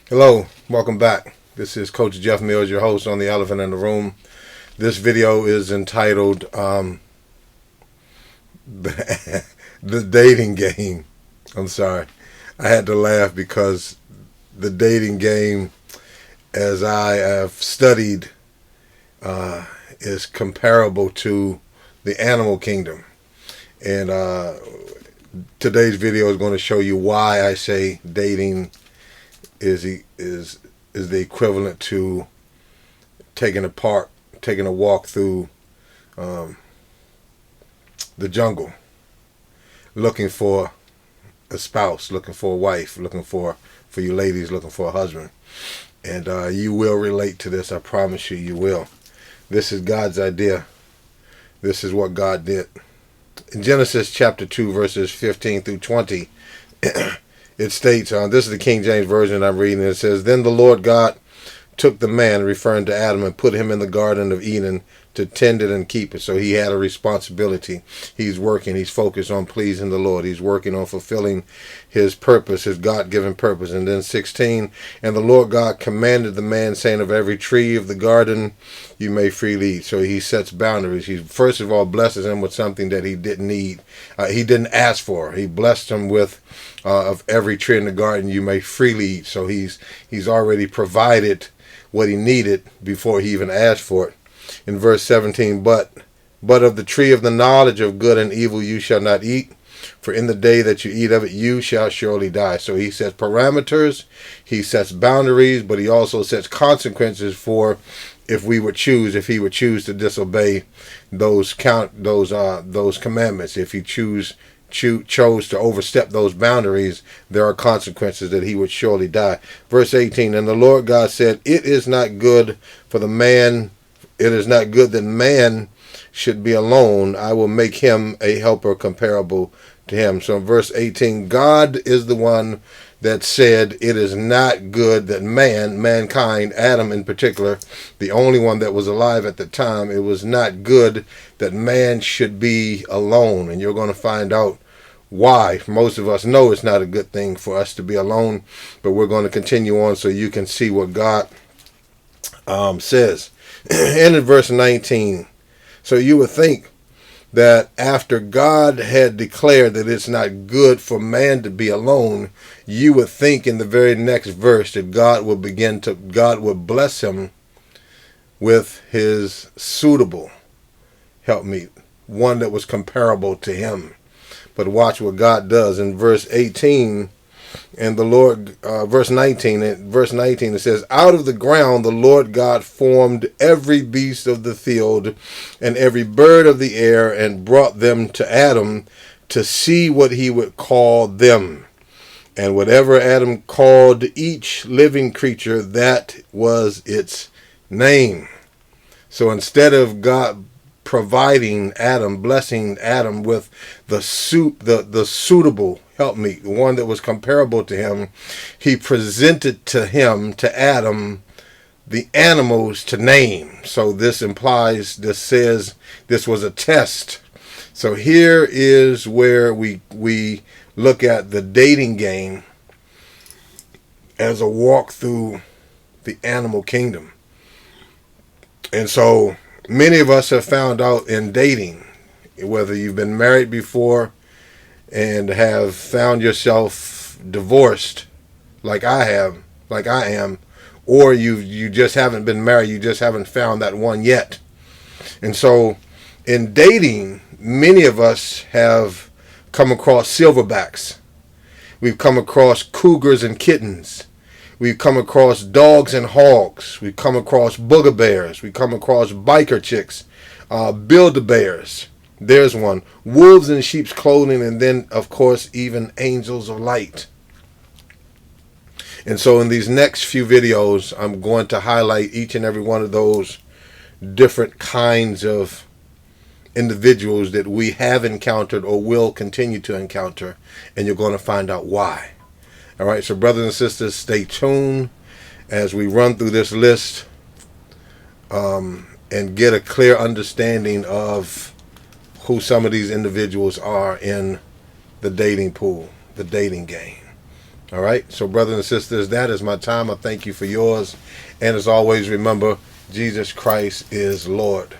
Hello, welcome back. This is Coach Jeff Mills, your host on The Elephant in the Room. This video is entitled The Dating Game. I'm sorry. I had to laugh because the dating game, as I have studied, is comparable to the animal kingdom. And today's video is going to show you why I say dating is the equivalent to taking a walk through the jungle, looking for a spouse, looking for a wife, looking for you ladies, looking for a husband. And you will relate to this. I promise you, you will. This is God's idea. This is what God did. In Genesis chapter 2, verses 15 through 20, it states, this is the King James Version I'm reading. It says, "Then the Lord God took the man," referring to Adam, "and put him in the Garden of Eden to tend it and keep it." So he had a responsibility. He's working. He's focused on pleasing the Lord. He's working on fulfilling his purpose, his God-given purpose. And then 16, "And the Lord God commanded the man, saying, Of every tree of the garden you may freely eat." So he sets boundaries. He first of all blesses him with something that he didn't need. He didn't ask for. He blessed him with of every tree in the garden you may freely eat. So he's already provided what he needed before he even asked for it. In verse 17, but of the tree of the knowledge of good and evil you shall not eat, for in the day that you eat of it you shall surely die. So he sets parameters, he sets boundaries, but he also sets consequences for if he would choose to disobey those commandments. If he chose to overstep those boundaries, there are consequences that he would surely die. Verse 18, "And the Lord God said, It is not good that man should be alone. I will make him a helper comparable to him." So in verse 18, God is the one that said it is not good that mankind, Adam in particular, the only one that was alive at the time, it was not good that man should be alone. And you're going to find out why. Most of us know it's not a good thing for us to be alone, but we're going to continue on so you can see what God says. And in verse 19, so you would think that after God had declared that it's not good for man to be alone, you would think in the very next verse that God would bless him with his suitable helpmeet, one that was comparable to him. But watch what God does in verse 18. And the Lord, verse 19, it says, "Out of the ground the Lord God formed every beast of the field and every bird of the air and brought them to Adam to see what he would call them. And whatever Adam called each living creature, that was its name." So instead of God providing Adam, blessing Adam with the suitable helpmeet, the one that was comparable to him, he presented to Adam, the animals to name. So this says this was a test. So here is where we look at the dating game as a walk through the animal kingdom. And so many of us have found out in dating, whether you've been married before and have found yourself divorced like I am, or you just haven't been married, you just haven't found that one yet. And so in dating, many of us have come across silverbacks. We've come across cougars and kittens. We've come across dogs and hogs. We've come across booger bears. We've come across biker chicks, Build-A-Bears. There's one. Wolves in sheep's clothing, and then, of course, even angels of light. And so in these next few videos, I'm going to highlight each and every one of those different kinds of individuals that we have encountered or will continue to encounter, and you're going to find out why. All right, so brothers and sisters, stay tuned as we run through this list and get a clear understanding of who some of these individuals are in the dating pool, the dating game. All right. So, brothers and sisters, that is my time. I thank you for yours. And as always, remember, Jesus Christ is Lord.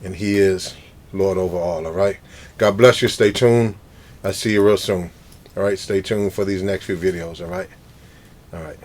And he is Lord over all. All right. God bless you. Stay tuned. I'll see you real soon. All right. Stay tuned for these next few videos. All right. All right.